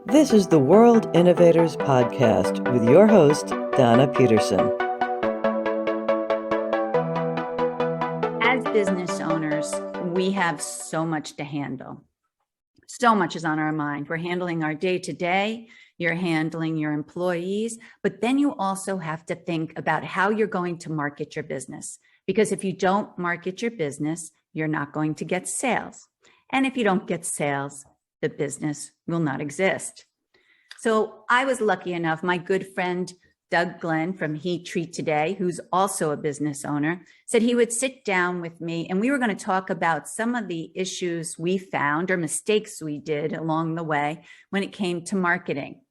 This is the World Innovators Podcast with your host, Donna Peterson. As business owners, we have so much to handle. So much is on our mind. We're handling our day-to-day, you're handling your employees, but then you also have to think about how you're going to market your business. Because if you don't market your business, you're not going to get sales. And if you don't get sales, the business will not exist. So I was lucky enough, my good friend, Doug Glenn from Heat Treat Today, who's also a business owner, said he would sit down with me and we were going to talk about some of the issues we found or mistakes we did along the way when it came to marketing.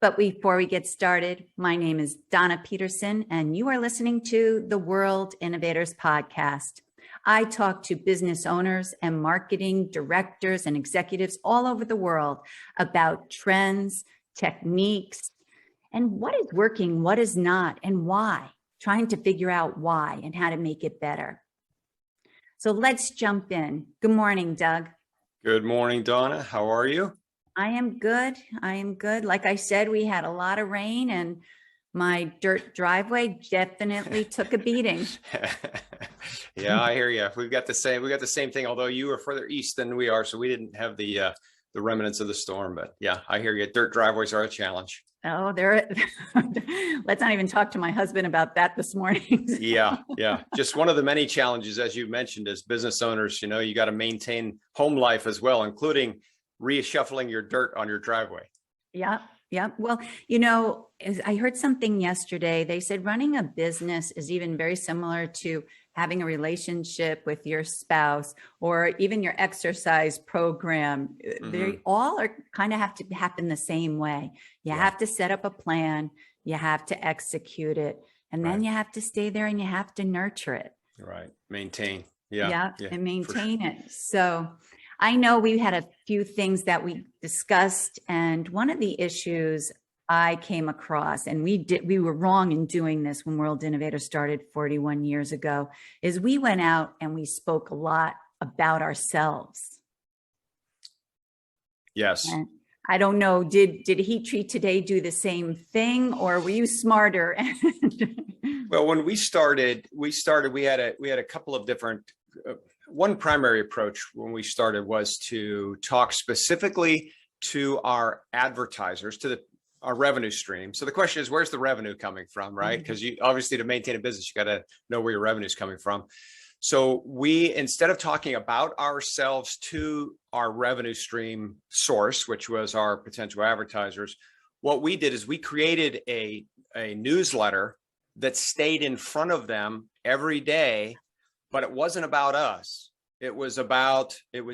But before we get started, my name is Donna Peterson and you are listening to the World Innovators Podcast. I talk to business owners and marketing directors and executives all over the world about trends, techniques, and what is working, what is not, and why, trying to figure out why and how to make it better. So let's jump in. Good morning, Doug. Good morning, Donna. How are you? I am good. I am good. Like I said, we had a lot of rain and my dirt driveway definitely took a beating. Yeah, I hear you. We got the same thing, although you are further east than we are, so we didn't have the remnants of the storm. But yeah, I hear you. Dirt driveways are a challenge. Oh, let's not even talk to my husband about that this morning. Yeah. Just one of the many challenges, as you mentioned, as business owners, you got to maintain home life as well, including reshuffling your dirt on your driveway. Yeah. Well, I heard something yesterday. They said running a business is even very similar to having a relationship with your spouse or even your exercise program. Mm-hmm. They all are kind of have to happen the same way. You have to set up a plan, you have to execute it, and then you have to stay there and you have to nurture it. Right. Maintain. And maintain it. So I know we had a few things that we discussed, and one of the issues I came across, and we were wrong in doing this when World Innovators started 41 years ago, is we went out and we spoke a lot about ourselves. Yes. And I don't know, did Heat Treat Today do the same thing, or were you smarter? Well, when we started, we had a couple of different. One primary approach when we started was to talk specifically to our advertisers, to our revenue stream. So the question is, where's the revenue coming from, right? Because you obviously, to maintain a business, you got to know where your revenue is coming from. So we, instead of talking about ourselves to our revenue stream source, which was our potential advertisers, what we did is we created a newsletter that stayed in front of them every day. But it wasn't about us. It was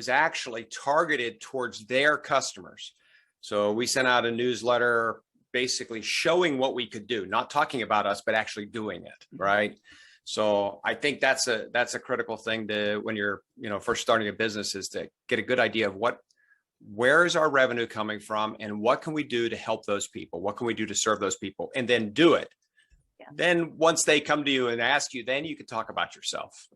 actually targeted towards their customers. So we sent out a newsletter basically showing what we could do, not talking about us, but actually doing it, right? So I think that's a critical thing to, when you're, first starting a business, is to get a good idea of where is our revenue coming from and what can we do to help those people? What can we do to serve those people? And then do it. Yeah. Then once they come to you and ask you, then you can talk about yourself.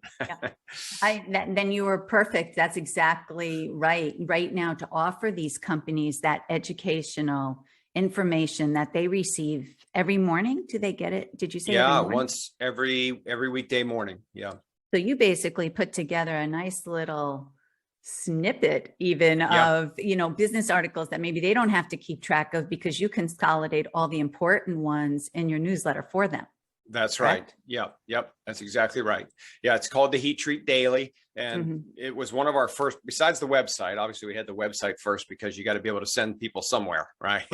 Then you were perfect. That's exactly right. Right now, to offer these companies that educational information that they receive every morning. Do they get it? Did you say? Yeah, once every weekday morning. Yeah. So you basically put together a nice little snippet even of, business articles that maybe they don't have to keep track of, because you consolidate all the important ones in your newsletter for them. That's right. Yep. That's exactly right. Yeah. It's called the Heat Treat Daily. And it was one of our first, besides the website, obviously we had the website first because you got to be able to send people somewhere. Right.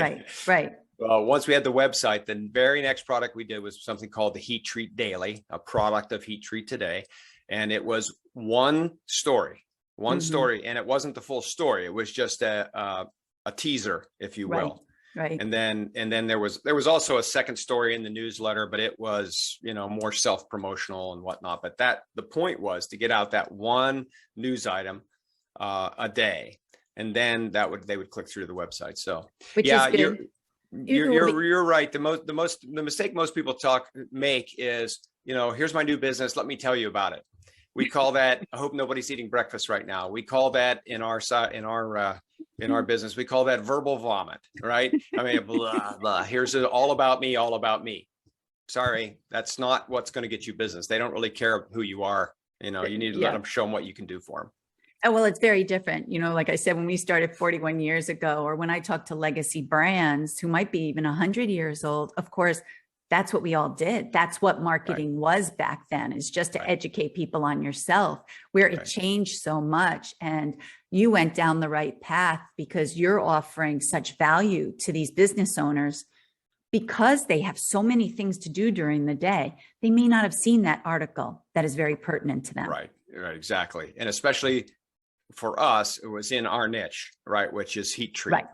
Right. Once we had the website, the very next product we did was something called the Heat Treat Daily, a product of Heat Treat Today. And it was one story, and it wasn't the full story. It was just a teaser, if you will. Right. And then there was also a second story in the newsletter, but it was, more self-promotional and whatnot. But the point was to get out that one news item a day, and then they would click through the website. So you're right. The mistake most people make is, here's my new business. Let me tell you about it. We call that, I hope nobody's eating breakfast right now. We call that in our in our business. We call that verbal vomit, right? I mean, blah, blah. Here's all about me, all about me. Sorry, that's not what's going to get you business. They don't really care who you are. You know, you need to let them show them what you can do for them. Oh, well, it's very different. You know, like I said, when we started 41 years ago, or when I talk to legacy brands who might be even 100 years old, of course, that's what we all did. That's what marketing was back then, is just to educate people on yourself, where it changed so much. And you went down the right path because you're offering such value to these business owners because they have so many things to do during the day. They may not have seen that article that is very pertinent to them. Right, exactly. And especially for us, it was in our niche, right, which is heat treat,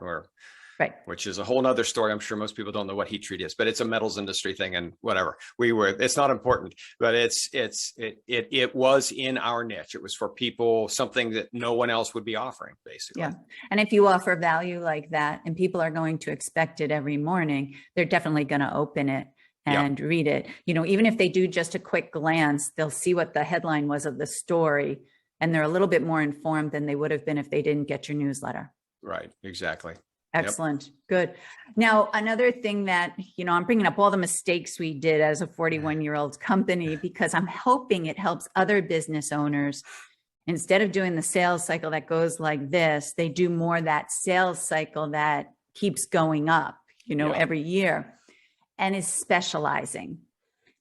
which is a whole nother story. I'm sure most people don't know what heat treat is, but it's a metals industry thing and whatever. It's not important, but it was in our niche. It was for people, something that no one else would be offering, basically. Yeah. And if you offer value like that and people are going to expect it every morning, they're definitely going to open it and read it. You know, even if they do just a quick glance, they'll see what the headline was of the story, and they're a little bit more informed than they would have been if they didn't get your newsletter. Right. Exactly. Excellent. Good. Now, another thing that, you know, I'm bringing up all the mistakes we did as a 41-year-old company, because I'm hoping it helps other business owners. Instead of doing the sales cycle that goes like this, they do more that sales cycle that keeps going up, you know, every year, and is specializing.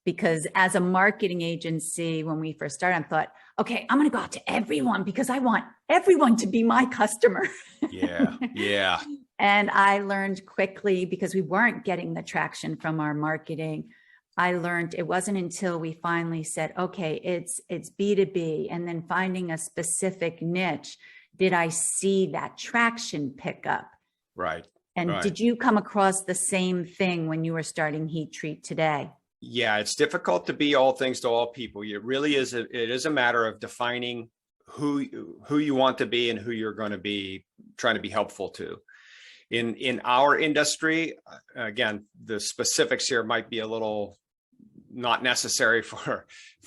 Because as a marketing agency, when we first started, I thought, okay, I'm going to go out to everyone because I want everyone to be my customer. Yeah. And I learned quickly, because we weren't getting the traction from our marketing, I learned it wasn't until we finally said, okay, it's B2B, and then finding a specific niche, did I see that traction pick up? Right. And did you come across the same thing when you were starting Heat Treat today? Yeah, it's difficult to be all things to all people. It really is. It is a matter of defining who you want to be and who you're going to be trying to be helpful to. In our industry, again, the specifics here might be a little not necessary for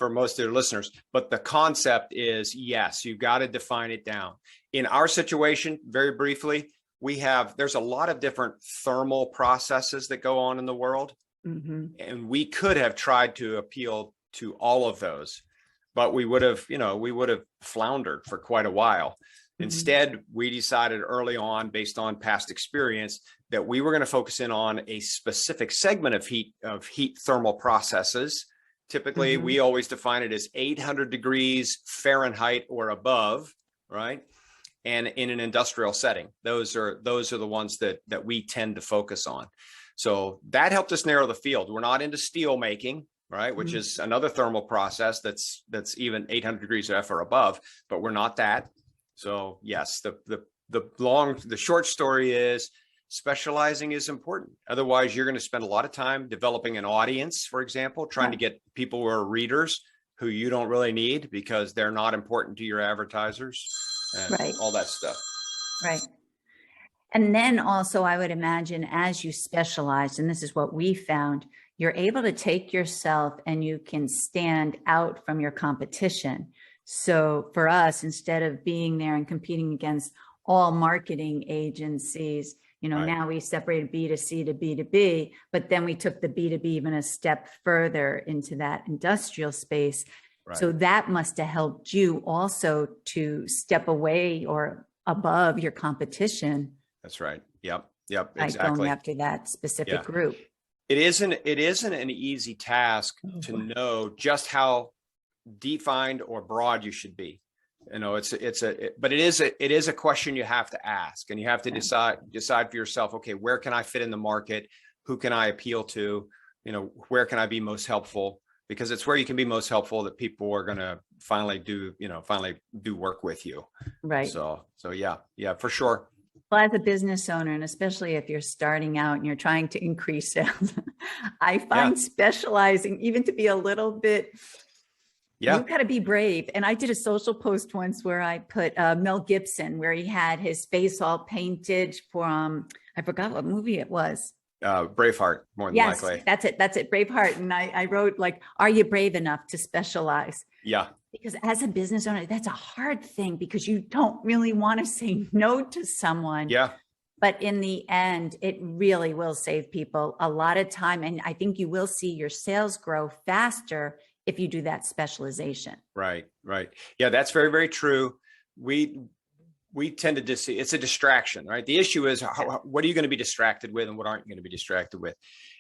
most of your listeners, but the concept is, yes, you've got to define it down. In our situation, very briefly, there's a lot of different thermal processes that go on in the world. Mm-hmm. And we could have tried to appeal to all of those, but we would have floundered for quite a while. Mm-hmm. Instead, we decided early on, based on past experience, that we were going to focus in on a specific segment of heat thermal processes. Typically, we always define it as 800 degrees Fahrenheit or above, right? And in an industrial setting, those are the ones that we tend to focus on. So that helped us narrow the field. We're not into steel making, right? Which is another thermal process that's even 800 degrees F or above, but we're not that. So yes, the short story is specializing is important. Otherwise, you're going to spend a lot of time developing an audience, for example, trying to get people who are readers who you don't really need because they're not important to your advertisers and all that stuff. Right. And then also, I would imagine as you specialize, and this is what we found, you're able to take yourself and you can stand out from your competition. So for us, instead of being there and competing against all marketing agencies, you know, now we separated B2C to B2B, but then we took the B2B even a step further into that industrial space. Right. So that must have helped you also to step away or above your competition. That's right. Yep. Exactly. Going after that specific group. It isn't an easy task to know just how defined or broad you should be. You know, but it is a question you have to ask, and you have to decide for yourself, okay, where can I fit in the market? Who can I appeal to? You know, where can I be most helpful? Because it's where you can be most helpful that people are going to finally do work with you. Right. So yeah, for sure. Well, as a business owner, and especially if you're starting out and you're trying to increase sales, I find specializing even to be a little bit, you've got to be brave. And I did a social post once where I put Mel Gibson, where he had his face all painted from, I forgot what movie it was. Braveheart, more than Yes, likely. that's it. That's it. Braveheart. And I wrote like, are you brave enough to specialize? Yeah. Because as a business owner, that's a hard thing because you don't really want to say no to someone. Yeah. But in the end, it really will save people a lot of time. And I think you will see your sales grow faster if you do that specialization. Right. Right. Yeah, that's very, very true. We tend to just see it's a distraction, right? The issue is what are you going to be distracted with and what aren't you going to be distracted with?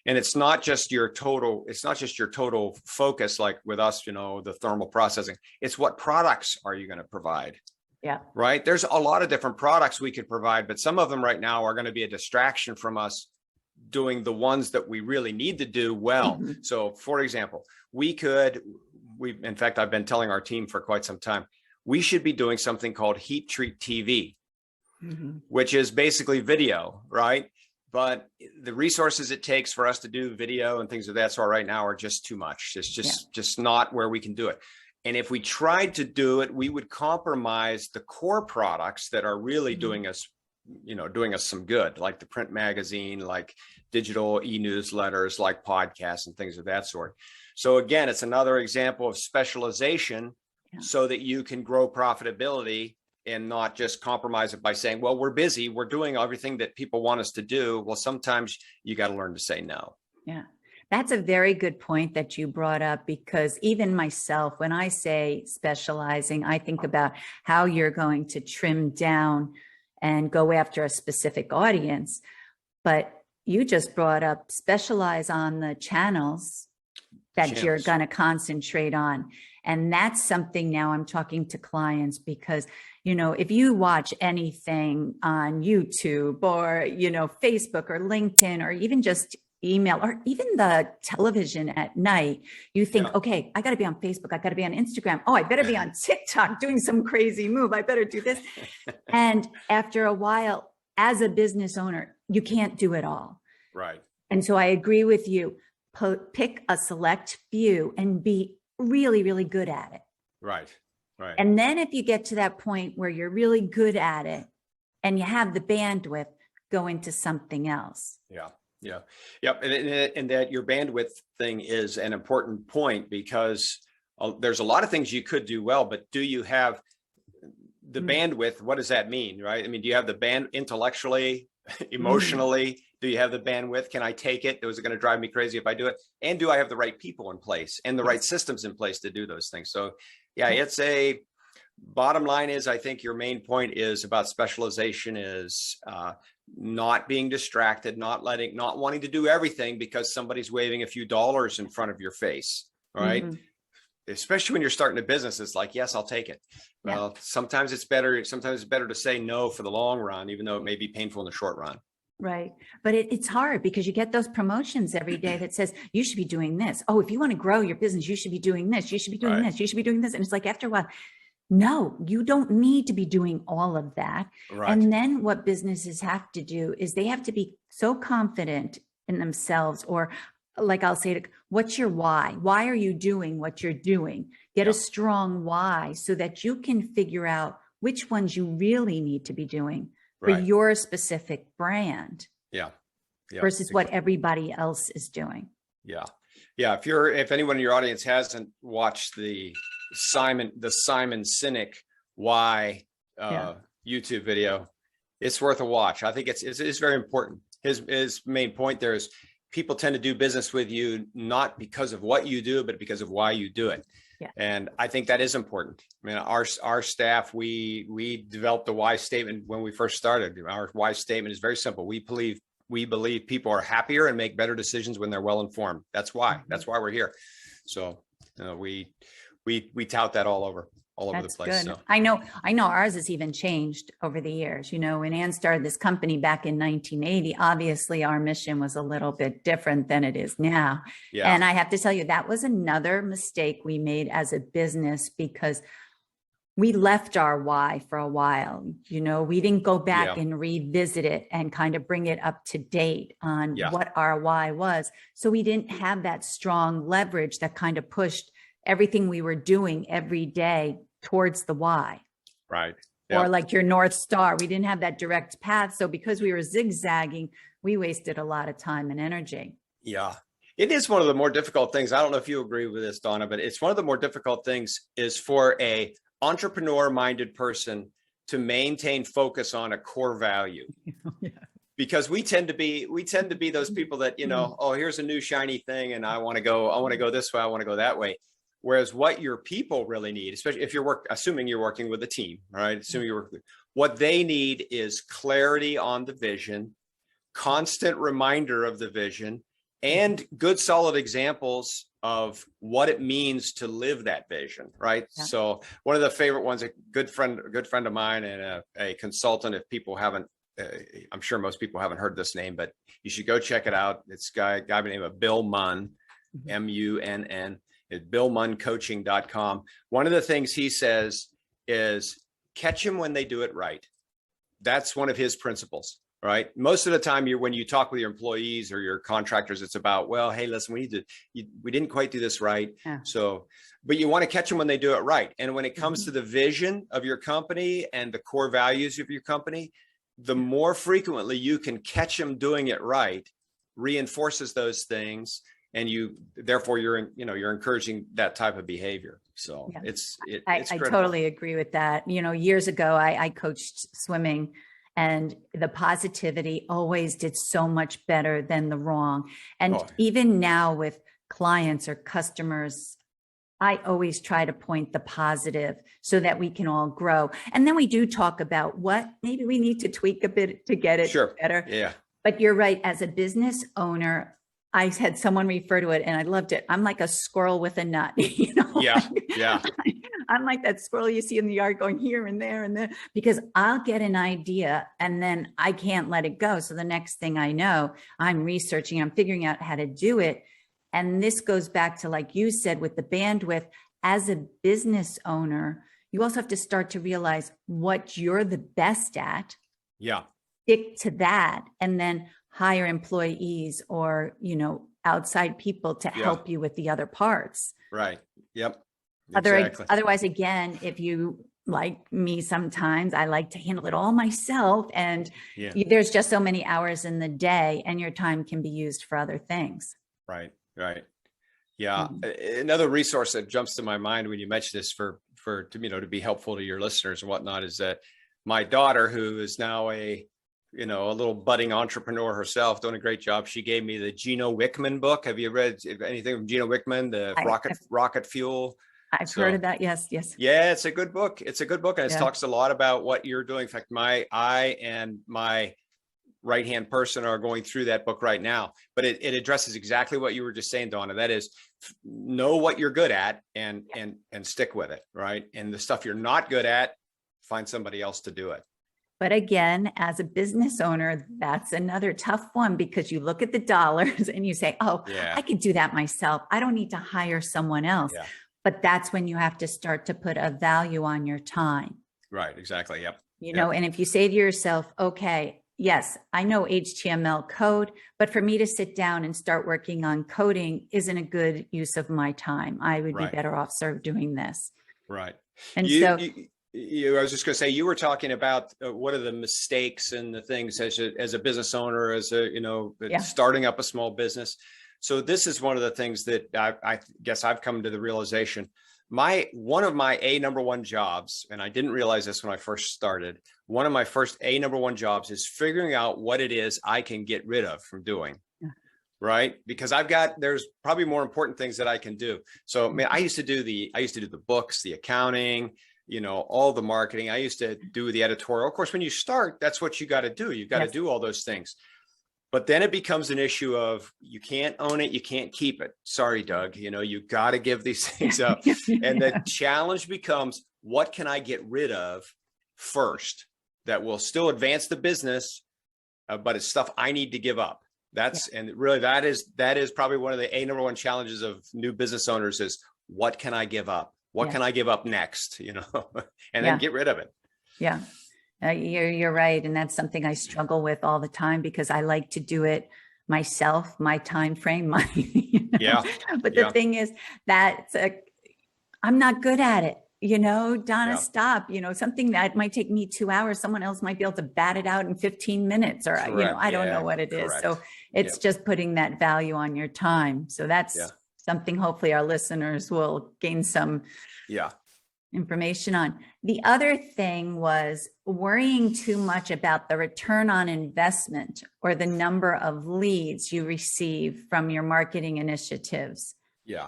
And it's not just your total focus, like with us, you know, the thermal processing. It's what products are you going to provide? Yeah. Right. There's a lot of different products we could provide, but some of them right now are going to be a distraction from us doing the ones that we really need to do well. Mm-hmm. So for example, in fact, I've been telling our team for quite some time, we should be doing something called heat treat TV, Mm-hmm. which is basically video, right? But the resources it takes for us to do video and things of that sort right now are just too much. It's just not where we can do it. And if we tried to do it, we would compromise the core products that are really doing us some good, like the print magazine, like digital e-newsletters, like podcasts and things of that sort. So again, it's another example of specialization so that you can grow profitability and not just compromise it by saying, well, we're busy, we're doing everything that people want us to do. Well, sometimes you got to learn to say no. Yeah. That's a very good point that you brought up, because even myself, when I say specializing, I think about how you're going to trim down and go after a specific audience. But you just brought up specialize on the channels that you're going to concentrate on. And that's something now I'm talking to clients because, you know, if you watch anything on YouTube or, you know, Facebook or LinkedIn or even just email or even the television at night, you think, okay, I got to be on Facebook. I got to be on Instagram. Oh, I better be on TikTok doing some crazy move. I better do this. And after a while, as a business owner, you can't do it all. Right. And so I agree with you. Pick a select few and be really, really good at it. Right. Right. And then if you get to that point where you're really good at it and you have the bandwidth, go into something else. Yeah. Yeah. Yep. And that your bandwidth thing is an important point because there's a lot of things you could do well, but do you have the bandwidth? What does that mean? Right. I mean, do you have the band intellectually, emotionally? Do you have the bandwidth? Can I take it? Is it going to drive me crazy if I do it? And do I have the right people in place and the right systems in place to do those things? So yeah, it's a bottom line is, I think your main point is about specialization is not being distracted, not wanting to do everything because somebody's waving a few dollars in front of your face, right? Especially when you're starting a business, it's like, yes, I'll take it. Well, sometimes it's better to say no for the long run, even though it may be painful in the short run. Right. But it's hard because you get those promotions every day that says you should be doing this. Oh, if you want to grow your business, you should be doing this. You should be doing this. You should be doing this. And it's like, after a while, no, you don't need to be doing all of that. Right. And then what businesses have to do is they have to be so confident in themselves, or like I'll say, what's your why? Why are you doing what you're doing? Get a strong why so that you can figure out which ones you really need to be doing for your specific brand versus what everybody else is doing. Yeah. If anyone in your audience hasn't watched the Simon Sinek Why YouTube video, it's worth a watch. I think it's very important. His main point there is people tend to do business with you not because of what you do, but because of why you do it. Yeah. And I think that is important. I mean, our staff, we developed the why statement when we first started. Our why statement is very simple. We believe people are happier and make better decisions when they're well informed. That's why. That's why we're here. So we tout that all over the place. Good. So. I know ours has even changed over the years. You know, when Ann started this company back in 1980, obviously our mission was a little bit different than it is now. Yeah. And I have to tell you, that was another mistake we made as a business because we left our why for a while. You know, we didn't go back and revisit it and kind of bring it up to date on what our why was. So we didn't have that strong leverage that kind of pushed everything we were doing every day towards the why. Right. or like your North Star. We didn't have that direct path. So because we were zigzagging, we wasted a lot of time and energy. Yeah. It is one of the more difficult things. I don't know if you agree with this, Donna, but it's one of the more difficult things is for a entrepreneur-minded person to maintain focus on a core value. Yeah. Because we tend to be those people that, oh, here's a new shiny thing and I want to go this way, I want to go that way. Whereas what your people really need, especially if assuming you're working with a team, right? What they need is clarity on the vision, constant reminder of the vision, and good solid examples of what it means to live that vision, right? Yeah. So one of the favorite ones, a good friend of mine and a consultant, if people haven't, I'm sure most people haven't heard this name, but you should go check it out. It's a guy by the name of Bill Munn, M-U-N-N. It's BillMunnCoaching.com. One of the things he says is catch them when they do it right. That's one of his principles, right? Most of the time when you talk with your employees or your contractors, it's about, well, hey, listen, we didn't quite do this right. Yeah. But you want to catch them when they do it right. And when it comes to the vision of your company and the core values of your company, the more frequently you can catch them doing it right, reinforces those things. And therefore you're encouraging that type of behavior. So yeah. It's I totally agree with that. Years ago, I coached swimming, and the positivity always did so much better than the wrong. And even now with clients or customers, I always try to point the positive so that we can all grow. And then we do talk about what maybe we need to tweak a bit to get it better. Yeah. But you're right. As a business owner, I had someone refer to it and I loved it. I'm like a squirrel with a nut, Yeah. Yeah. I'm like that squirrel you see in the yard going here and there and there, because I'll get an idea and then I can't let it go. So the next thing I know, I'm researching, I'm figuring out how to do it. And this goes back to, like you said, with the bandwidth, as a business owner, you also have to start to realize what you're the best at. Yeah. Stick to that, and then hire employees or, outside people to help you with the other parts. Right. Yep. Exactly. Otherwise, again, if you like me, sometimes I like to handle it all myself, and there's just so many hours in the day and your time can be used for other things. Right. Right. Yeah. Another resource that jumps to my mind when you mention this to be helpful to your listeners and whatnot is that my daughter, who is now a little budding entrepreneur herself, doing a great job. She gave me the Gino Wickman book. Have you read anything from Gino Wickman, the rocket fuel? I've heard of that. Yes. Yeah, it's a good book. And it talks a lot about what you're doing. In fact, I and my right-hand person are going through that book right now, but it addresses exactly what you were just saying, Donna. That is, know what you're good at and stick with it. Right. And the stuff you're not good at, find somebody else to do it. But again, as a business owner, that's another tough one, because you look at the dollars and you say, I could do that myself. I don't need to hire someone else. Yeah. But that's when you have to start to put a value on your time. Right. Exactly. Yep. And if you say to yourself, okay, yes, I know HTML code, but for me to sit down and start working on coding isn't a good use of my time. I would be better off doing this. Right. And I was just going to say, you were talking about what are the mistakes and the things as a business owner, as starting up a small business. So this is one of the things that I guess I've come to the realization. One of my number one jobs, and I didn't realize this when I first started, one of my first number one jobs is figuring out what it is I can get rid of from doing. Right. Because there's probably more important things that I can do. So I used to do the books, the accounting, all the marketing. I used to do the editorial. Of course, when you start, that's what you got to do. You've got to do all those things. But then it becomes an issue of you can't own it. You can't keep it. Sorry, Doug. You got to give these things up. And the challenge becomes, what can I get rid of first that will still advance the business, but it's stuff I need to give up. And really that is probably one of the number one challenges of new business owners is, what can I give up? What can I give up next? And then get rid of it. Yeah. You're right. And that's something I struggle with all the time, because I like to do it myself, my time frame, But the thing is that I'm not good at it. Donna, Yeah. stop, something that might take me 2 hours, someone else might be able to bat it out in 15 minutes or, Correct. I don't Yeah, know what it is. correct. So it's just putting that value on your time. So that's Yeah. something hopefully our listeners will gain some Yeah. information on. The other thing was worrying too much about the return on investment or the number of leads you receive from your marketing initiatives. Yeah.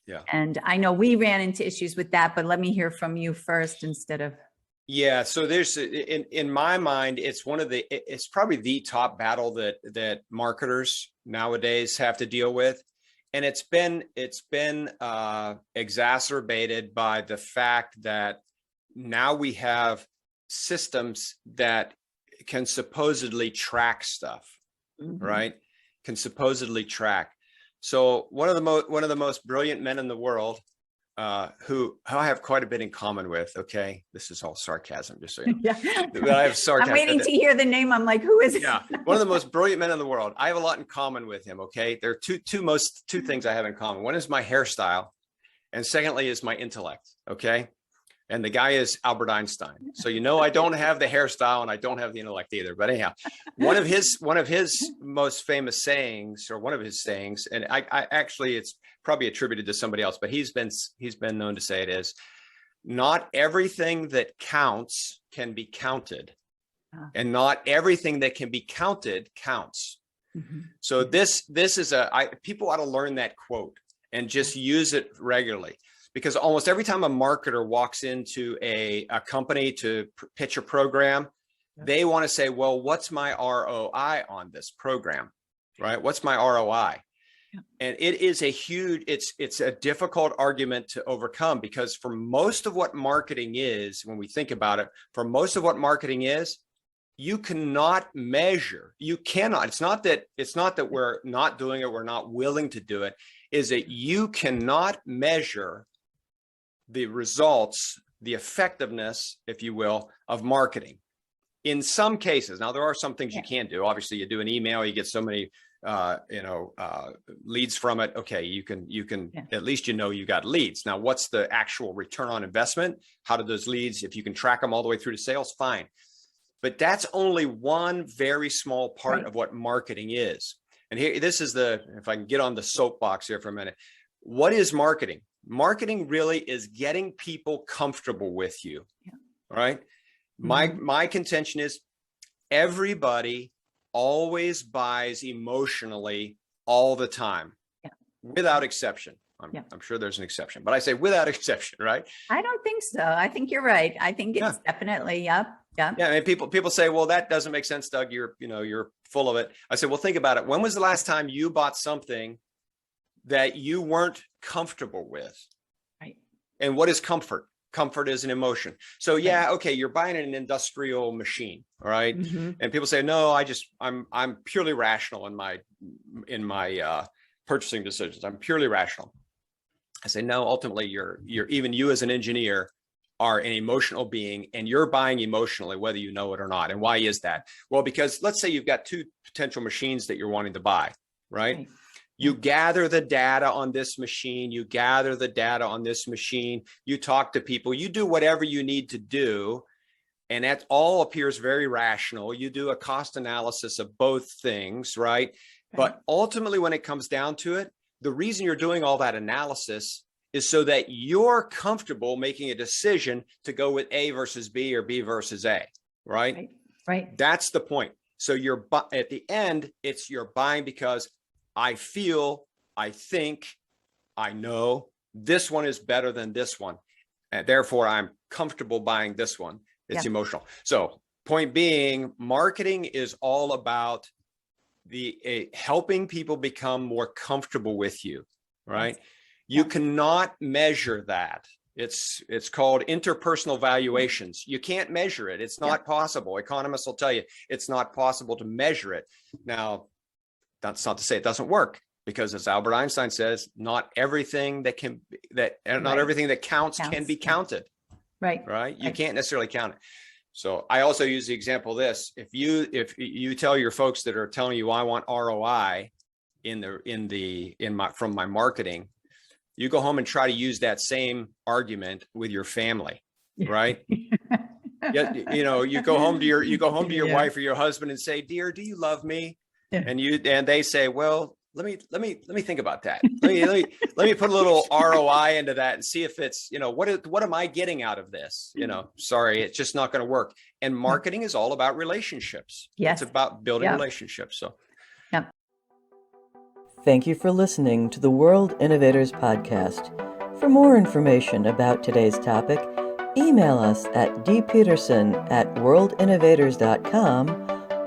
Yeah. And I know we ran into issues with that, but let me hear from you first instead of. Yeah. So there's, in my mind, it's probably the top battle that marketers nowadays have to deal with. And it's been exacerbated by the fact that now we have systems that can supposedly track stuff, right? Can supposedly track. So one of the most brilliant men in the world, who I have quite a bit in common with. Okay, this is all sarcasm, just so you know. Yeah. But I have sarcasm. I'm waiting to hear the name. I'm like, who is it? Yeah, one of the most brilliant men in the world. I have a lot in common with him. Okay, there are two things I have in common. One is my hairstyle, and secondly is my intellect. Okay, and the guy is Albert Einstein. So I don't have the hairstyle and I don't have the intellect either. But anyhow, one of his most famous sayings, or one of his sayings, and I actually, it's probably attributed to somebody else, but he's been known to say it is, not everything that counts can be counted, and not everything that can be counted counts. So this is people ought to learn that quote and just use it regularly, because almost every time a marketer walks into a company to pitch a program, they want to say, well, what's my ROI on this program, right? What's my ROI? And it is it's a difficult argument to overcome, because for most of what marketing is, when we think about it, for most of what marketing is, you cannot measure. You cannot. It's not that we're not doing it, we're not willing to do it, is that you cannot measure the results, the effectiveness, if you will, of marketing. In some cases, now there are some things you can do. Obviously, you do an email, you get so many leads from it. Okay, you can at least you got leads. Now, what's the actual return on investment? How do those leads, if you can track them all the way through to sales, fine. But that's only one very small part of what marketing is. And here, if I can get on the soapbox here for a minute, what is marketing? Marketing really is getting people comfortable with you, right? My contention is everybody always buys emotionally all the time, without exception. I'm sure there's an exception, but I say without exception, right? I don't think so. I think you're right. I think it's definitely, Yeah. I mean, people say, well, that doesn't make sense, Doug. You're full of it. I said, well, think about it. When was the last time you bought something that you weren't comfortable with? Right. And what is comfort? Comfort is an emotion. So okay, you're buying an industrial machine, all right? And people say, no, I'm purely rational in my purchasing decisions. I'm purely rational. I say, no, ultimately even you as an engineer are an emotional being, and you're buying emotionally, whether you know it or not. And why is that? Well, because let's say you've got two potential machines that you're wanting to buy, right? You gather the data on this machine, you gather the data on this machine, you talk to people, you do whatever you need to do, and that all appears very rational. You do a cost analysis of both things, right? But ultimately, when it comes down to it, the reason you're doing all that analysis is so that you're comfortable making a decision to go with A versus B or B versus A, right? Right. That's the point. So at the end, you're buying because I feel, I think, I know this one is better than this one, and therefore I'm comfortable buying this one. It's emotional. So point being, marketing is all about helping people become more comfortable with you, right? You cannot measure that. It's called interpersonal valuations. You can't measure it. It's not possible. Economists will tell you it's not possible to measure it. Now, that's not to say it doesn't work, because as Albert Einstein says, not everything that counts can be counted. Right. You can't necessarily count it. So I also use the example of this. If you tell your folks that are telling you, I want ROI from my marketing, You go home and try to use that same argument with your family, right? Yeah, you go home to your wife or your husband and say, "Dear, do you love me?" Yeah. And they say, "Well, let me think about that. Let me put a little ROI into that and see if it's, what am I getting out of this? Sorry, it's just not going to work." And marketing is all about relationships. Yes. It's about building Yeah. relationships. So Yep. Thank you for listening to the World Innovators Podcast. For more information about today's topic, email us at dpeterson@worldinnovators.com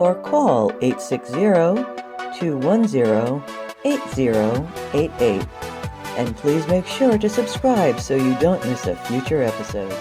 or call 860-210-8088. And please make sure to subscribe so you don't miss a future episode.